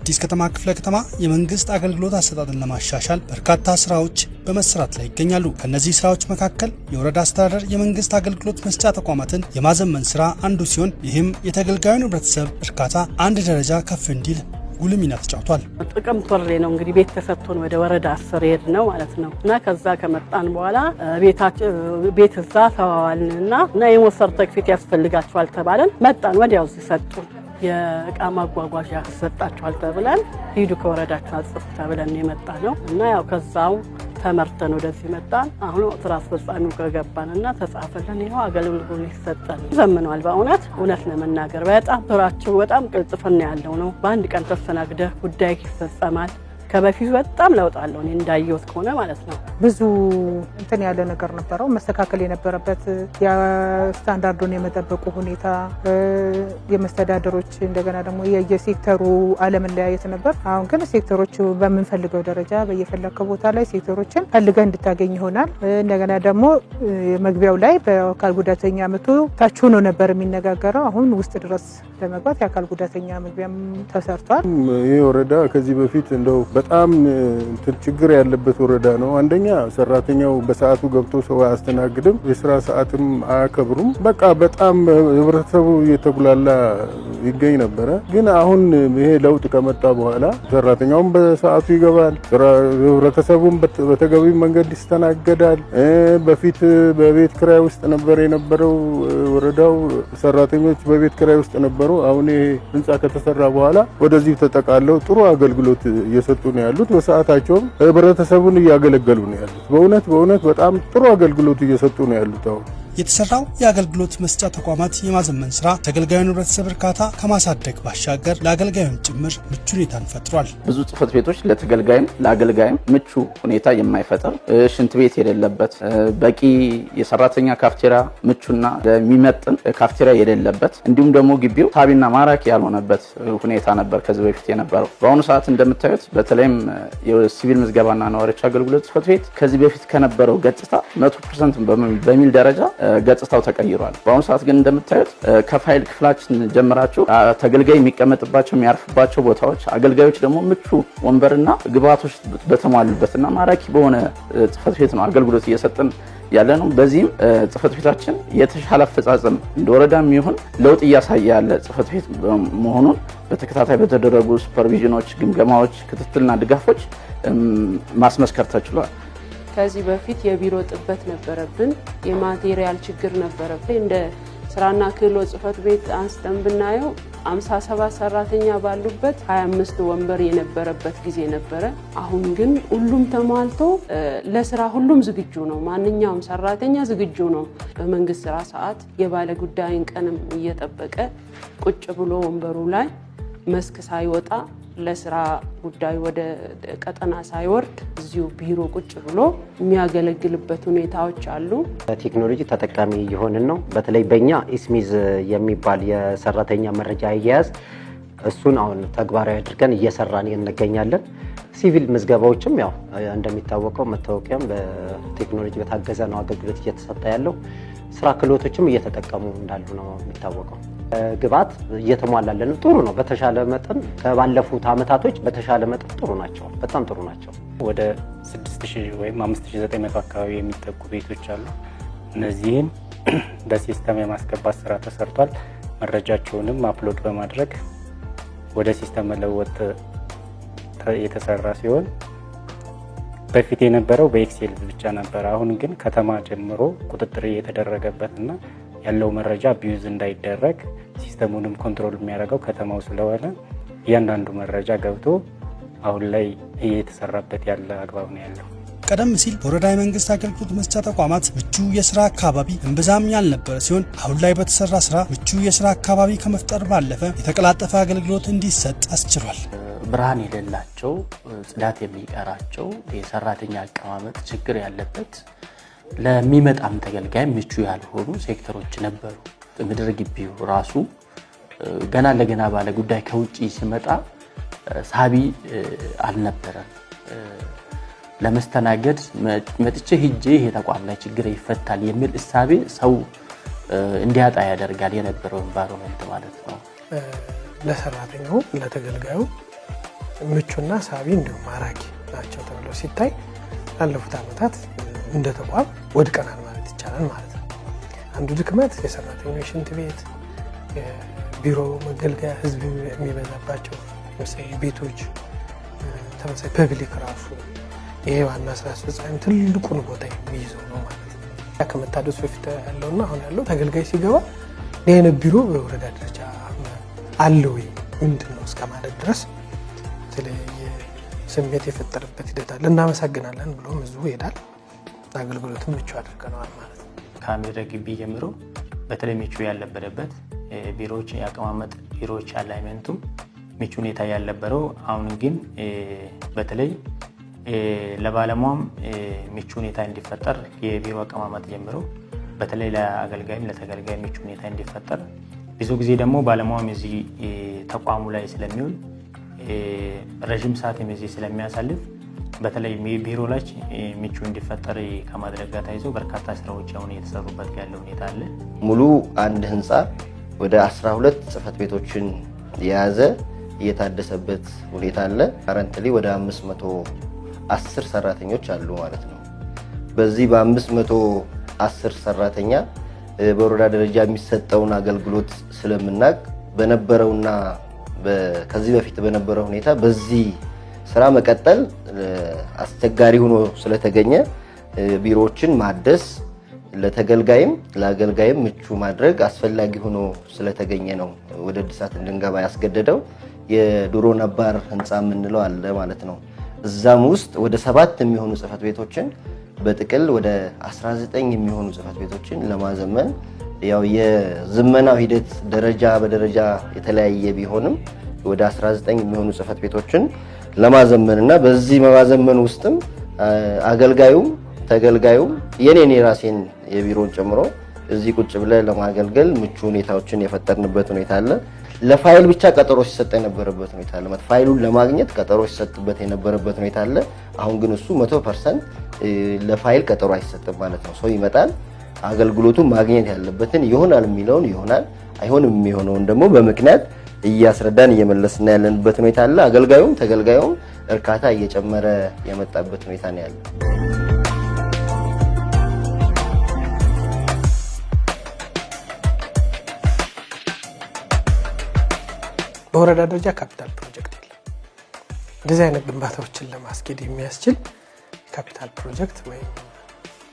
በአዲስ ከተማ ክፍለ ከተማ የመንግስት አገልግሎት አሰጣጥን ለማሻሻል በርካታ ስራዎች በመሰራት ላይ ይገኛሉ። ከነዚህ ስራዎች መካከል የወረዳ አስተዳደር የመንግስት አገልግሎት መስጫ ተቋማትን የማዘመን ስራ አንዱ ሲሆን ይህም የተገልጋዩን ህብረተሰብ እርካታ አንድ ደረጃ ከፍ እንዲል ጉልህ ሚና ተጫውቷል። ጥቅምት ወር ላይ ነው እንግዲህ ቤት ተሰጥቶን ወደ ወረዳ 10 ሄድ ነው ማለት ነው እና ከዛ ከመጣን በኋላ ቤት እዛ ተዋዋልንና የሞት ሰርተፊኬት ያስፈልጋቸዋል ተባለን መጣን። ወዲያው ሰጡን። የእቃ ማጓጓዣ ተሰጣቸዋል ተብለን ሂዱ ከወረዳችሁ አጽፉ ተብለን የመጣ ነው እና ያው ከዛው ተመርተን ወደዚህ መጣን። አሁን ስራ አስፈጻሚው ከገባንና ተጻፈልን ይሄው አገልግሎት ይሰጣል። ዘመኗል። በእውነት ለመናገር በጣም ቅልጥፍና ያለው ነው። በአንድ ቀን ተስተናግደህ ጉዳይ ይፈጸማል። ከበፊቱ በጣም ለውጥ አለው እኔ እንዳየሁት ከሆነ ማለት ነው። ብዙ እንትን ያለ ነገር ነበረው መስተካከል የነበረበት የስታንዳርዱን የመጠበቁ ሁኔታ የመስተዳደሮች እንደገና ደግሞ የየሴክተሩ አለመለያየት ነበር። አሁን ግን ሴክተሮቹ በመንፈልገው ደረጃ በየፈለከው ቦታ ላይ ሴክተሮችን ፈልገህ እንድታገኝ ይሆናል። እንደገና ደግሞ መግቢያው ላይ በአካል ጉዳተኛ መቶ ታች ሆኖ ነበር የሚነጋገረው። አሁን ውስጥ ድረስ ለመግባት የአካል ጉዳተኛ መግቢያም ተሰርቷል። ይሄ ወረዳ ከዚህ በፊት እንደው በጣም ችግር ያለበት ወረዳ ነው። አንደኛ ሰራተኛው በሰዓቱ ገብቶ ሰው አያስተናግድም፣ የስራ ሰዓትም አያከብሩም። በቃ በጣም ህብረተሰቡ እየተጉላላ ይገኝ ነበረ። ግን አሁን ይሄ ለውጥ ከመጣ በኋላ ሰራተኛውም በሰዓቱ ይገባል፣ ህብረተሰቡም በተገቢ መንገድ ይስተናገዳል። በፊት በቤት ኪራይ ውስጥ ነበር የነበረው ወረዳው፣ ሰራተኞች በቤት ኪራይ ውስጥ ነበሩ። አሁን ይሄ ህንጻ ከተሰራ በኋላ ወደዚህ ተጠቃለው ጥሩ አገልግሎት እየሰጡ ነው ያሉት። በሰዓታቸውም ህብረተሰቡን እያገለገሉ ነው ያሉት። በእውነት በጣም ጥሩ አገልግሎት እየሰጡ ነው ያሉት። አሁን የተሰራው የአገልግሎት መስጫ ተቋማት የማዘመን ስራ ተገልጋዩን ህብረተሰብ እርካታ ከማሳደግ ባሻገር ለአገልጋዩም ጭምር ምቹ ሁኔታን ፈጥሯል። ብዙ ጽህፈት ቤቶች ለተገልጋይም ለአገልጋይም ምቹ ሁኔታ የማይፈጥር ሽንት ቤት የሌለበት በቂ የሰራተኛ ካፍቴሪያ ምቹና ለሚመጥን ካፍቴሪያ የሌለበት እንዲሁም ደግሞ ግቢው ሳቢና ማራኪ ያልሆነበት ሁኔታ ነበር ከዚህ በፊት የነበረው። በአሁኑ ሰዓት እንደምታዩት በተለይም የሲቪል ምዝገባና ነዋሪዎች አገልግሎት ጽህፈት ቤት ከዚህ በፊት ከነበረው ገጽታ 100% በሚል ደረጃ ገጽታው ተቀይሯል። በአሁኑ ሰዓት ግን እንደምታዩት ከፋይል ክፍላችን ጀምራችሁ ተገልጋይ የሚቀመጥባቸው የሚያርፍባቸው ቦታዎች፣ አገልጋዮች ደግሞ ምቹ ወንበርና ግብአቶች በተሟሉበትና ማራኪ በሆነ ጽህፈት ቤት ነው አገልግሎት እየሰጠን ያለ ነው። በዚህም ጽህፈት ቤታችን የተሻለ አፈጻጸም እንደወረዳም ይሁን ለውጥ እያሳየ ያለ ጽህፈት ቤት መሆኑን በተከታታይ በተደረጉ ሱፐርቪዥኖች፣ ግምገማዎች፣ ክትትልና ድጋፎች ማስመስከር ተችሏል። ከዚህ በፊት የቢሮ ጥበት ነበረብን፣ የማቴሪያል ችግር ነበረብን። እንደ ስራና ክህሎት ጽህፈት ቤት አንስተን ብናየው 57 ሰራተኛ ባሉበት 25 ወንበር የነበረበት ጊዜ ነበረ። አሁን ግን ሁሉም ተሟልቶ ለስራ ሁሉም ዝግጁ ነው። ማንኛውም ሰራተኛ ዝግጁ ነው። በመንግስት ስራ ሰዓት የባለ ጉዳይን ቀንም እየጠበቀ ቁጭ ብሎ ወንበሩ ላይ መስክ ሳይወጣ ለስራ ጉዳይ ወደ ቀጠና ሳይወርድ እዚሁ ቢሮ ቁጭ ብሎ የሚያገለግልበት ሁኔታዎች አሉ። ቴክኖሎጂ ተጠቃሚ የሆንን ነው። በተለይ በእኛ ኢስሚዝ የሚባል የሰራተኛ መረጃ አያያዝ እሱን አሁን ተግባራዊ አድርገን እየሰራን እንገኛለን። ሲቪል ምዝገባዎችም ያው እንደሚታወቀው መታወቂያም በቴክኖሎጂ በታገዘ ነው አገልግሎት እየተሰጠ ያለው። ስራ ክህሎቶችም እየተጠቀሙ እንዳሉ ነው የሚታወቀው። ግብአት እየተሟላለን ጥሩ ነው። በተሻለ መጠን ከባለፉት አመታቶች በተሻለ መጠን ጥሩ ናቸው፣ በጣም ጥሩ ናቸው። ወደ 6000 ወይም 5900 አካባቢ የሚጠጉ ቤቶች አሉ። እነዚህን በሲስተም የማስገባት ስራ ተሰርቷል። መረጃቸውንም አፕሎድ በማድረግ ወደ ሲስተም መለወጥ የተሰራ ሲሆን በፊት የነበረው በኤክሴል ብቻ ነበር። አሁን ግን ከተማ ጀምሮ ቁጥጥር የተደረገበትና ያለው መረጃ አቢዩዝ እንዳይደረግ ሲስተሙንም ኮንትሮል የሚያደርገው ከተማው ስለሆነ እያንዳንዱ መረጃ ገብቶ አሁን ላይ እየተሰራበት ያለ አግባብ ነው ያለው። ቀደም ሲል በወረዳ የመንግስት አገልግሎት መስጫ ተቋማት ምቹ የስራ አካባቢ እምብዛም ያልነበረ ሲሆን አሁን ላይ በተሰራ ስራ ምቹ የስራ አካባቢ ከመፍጠር ባለፈ የተቀላጠፈ አገልግሎት እንዲሰጥ አስችሏል። ብርሃን የሌላቸው፣ ጽዳት የሚቀራቸው፣ የሰራተኛ አቀማመጥ ችግር ያለበት ለሚመጣም ተገልጋይ ምቹ ያልሆኑ ሴክተሮች ነበሩ። ምድር ግቢው ራሱ ገና ለገና ባለ ጉዳይ ከውጪ ሲመጣ ሳቢ አልነበረም። ለመስተናገድ መጥቼ ሂጄ ይሄ ተቋም ላይ ችግር ይፈታል የሚል እሳቤ ሰው እንዲያጣ ያደርጋል የነበረው environment ማለት ነው። ለሰራተኛው ለተገልጋዩ ምቹና ሳቢ እንዲሁም ማራኪ ናቸው ተብሎ ሲታይ ላለፉት ዓመታት እንደ ተቋም ወድቀናል ማለት ይቻላል ማለት ነው። አንዱ ድክመት የሰራተኞች ሽንት ቤት፣ ቢሮ መገልገያ ህዝብ የሚበዛባቸው ለምሳሌ ቤቶች፣ ተመሳሳይ ፐብሊክ ራሱ ይሄ ዋና ስራ አስፈጻሚ ትልቁን ቦታ የሚይዘው ነው ማለት ነው። ከመታደሱ በፊት ያለውና አሁን ያለው ተገልጋይ ሲገባ ይሄን ቢሮ በወረዳ ደረጃ አለ ወይ ምንድነው እስከማለት ድረስ ስለዚህ ስሜት የፈጠረበት ሂደት አለ። እናመሰግናለን ብሎ ህዝቡ ይሄዳል። አገልግሎቱን ምቹ አድርገናል ማለት ነው። ካሜራ ግቢ ጀምሮ በተለይ ምቹ ያልነበረበት ቢሮዎች ያቀማመጥ ቢሮዎች አላይመንቱ ምቹ ሁኔታ ያልነበረው አሁን ግን በተለይ ለባለሙያም ምቹ ሁኔታ እንዲፈጠር የቢሮ አቀማመጥ ጀምሮ በተለይ ለአገልጋይም ለተገልጋይ ምቹ ሁኔታ እንዲፈጠር ብዙ ጊዜ ደግሞ ባለሙያም እዚህ ተቋሙ ላይ ስለሚውል ረጅም ሰዓት እዚህ ስለሚያሳልፍ በተለይ ቢሮ ላይ ምቹ እንዲፈጠር ከማድረግ ጋር ተያይዞ በርካታ ስራዎች አሁን እየተሰሩበት ያለው ሁኔታ አለ። ሙሉ አንድ ህንጻ ወደ 12 ጽህፈት ቤቶችን የያዘ እየታደሰበት ሁኔታ አለ። ካረንትሊ ወደ 510 ሰራተኞች አሉ ማለት ነው። በዚህ በ510 ሰራተኛ በወረዳ ደረጃ የሚሰጠውን አገልግሎት ስለምናቅ በነበረውና ከዚህ በፊት በነበረው ሁኔታ በዚህ ስራ መቀጠል አስቸጋሪ ሆኖ ስለተገኘ ቢሮዎችን ማደስ ለተገልጋይም ለአገልጋይም ምቹ ማድረግ አስፈላጊ ሆኖ ስለተገኘ ነው ወደ እድሳት እንድንገባ ያስገደደው። የድሮ ነባር ህንጻ የምንለው አለ ማለት ነው። እዛም ውስጥ ወደ 7 የሚሆኑ ጽህፈት ቤቶችን በጥቅል ወደ 19 የሚሆኑ ጽህፈት ቤቶችን ለማዘመን ያው የዝመናው ሂደት ደረጃ በደረጃ የተለያየ ቢሆንም ወደ 19 የሚሆኑ ጽህፈት ቤቶችን ለማዘመንና በዚህ ማዘመን ውስጥም አገልጋዩም ተገልጋዩም የኔን የራሴን የቢሮን ጨምሮ እዚህ ቁጭ ብለ ለማገልገል ምቹ ሁኔታዎችን የፈጠርንበት ሁኔታ አለ። ለፋይል ብቻ ቀጠሮ ሲሰጥ የነበረበት ሁኔታ አለ። ፋይሉን ለማግኘት ቀጠሮ ሲሰጥበት የነበረበት ሁኔታ አለ። አሁን ግን እሱ 100% ለፋይል ቀጠሮ አይሰጥም ማለት ነው። ሰው ይመጣል አገልግሎቱን ማግኘት ያለበትን ይሆናል የሚለውን ይሆናል፣ አይሆንም የሚሆነውን ደግሞ በምክንያት እያስረዳን እየመለስና ያለንበት ሁኔታ አለ። አገልጋዩም ተገልጋዩም እርካታ እየጨመረ የመጣበት ሁኔታ ነው ያለው። በወረዳ ደረጃ ካፒታል ፕሮጀክት የለም። እንደዚህ አይነት ግንባታዎችን ለማስኬድ የሚያስችል ካፒታል ፕሮጀክት ወይም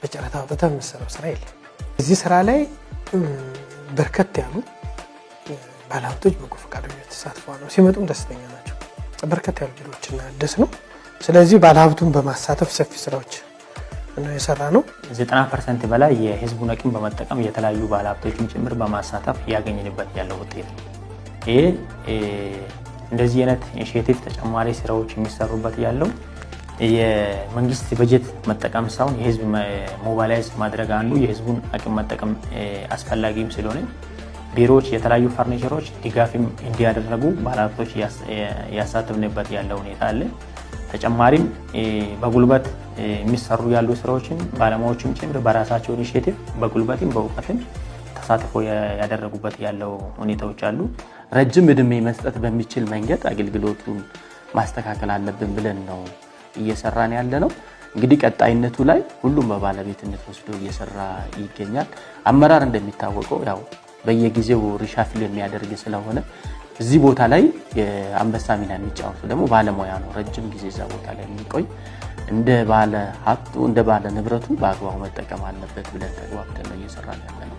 በጨረታ አውጥተን የምንሰራው ስራ የለም። እዚህ ስራ ላይ በርከት ያሉ ባለሀብቶች በጎ ፈቃደኞች ተሳትፈዋል ነው። ሲመጡም ደስተኛ ናቸው። በርከት ያሉ ቢሮዎችና አዲስ ነው። ስለዚህ ባለሀብቱን በማሳተፍ ሰፊ ስራዎች ነው የሰራ ነው። 90% በላይ የህዝቡን አቅም በመጠቀም የተለያዩ ባለሀብቶችን ጭምር በማሳተፍ ያገኘንበት ያለው ውጤት ነው። ይሄ እንደዚህ አይነት ኢኒሺዬቲቭ ተጨማሪ ስራዎች የሚሰሩበት ያለው የመንግስት በጀት መጠቀም ሳይሆን የህዝብ ሞባይላይዝ ማድረግ አንዱ የህዝቡን አቅም መጠቀም አስፈላጊም ስለሆነ ቢሮዎች የተለያዩ ፈርኒቸሮች ድጋፍም እንዲያደርጉ ባለሀብቶች ያሳተፍንበት ያለው ሁኔታ አለ። ተጨማሪም በጉልበት የሚሰሩ ያሉ ስራዎችን ባለሙያዎችም ጭምር በራሳቸው ኢኒሺዬቲቭ በጉልበትም በእውቀትም ተሳትፎ ያደረጉበት ያለው ሁኔታዎች አሉ። ረጅም እድሜ መስጠት በሚችል መንገድ አገልግሎቱን ማስተካከል አለብን ብለን ነው እየሰራን ያለ ነው። እንግዲህ ቀጣይነቱ ላይ ሁሉም በባለቤትነት ወስዶ እየሰራ ይገኛል። አመራር እንደሚታወቀው ያው በየጊዜው ሪሻፍል የሚያደርግ ስለሆነ እዚህ ቦታ ላይ የአንበሳ ሚና የሚጫወቱ ደግሞ ባለሙያ ነው። ረጅም ጊዜ እዛ ቦታ ላይ የሚቆይ እንደ ባለ ሀብቱ እንደ ባለ ንብረቱ በአግባቡ መጠቀም አለበት ብለን ተግባብተን ነው እየሰራን ያለ ነው።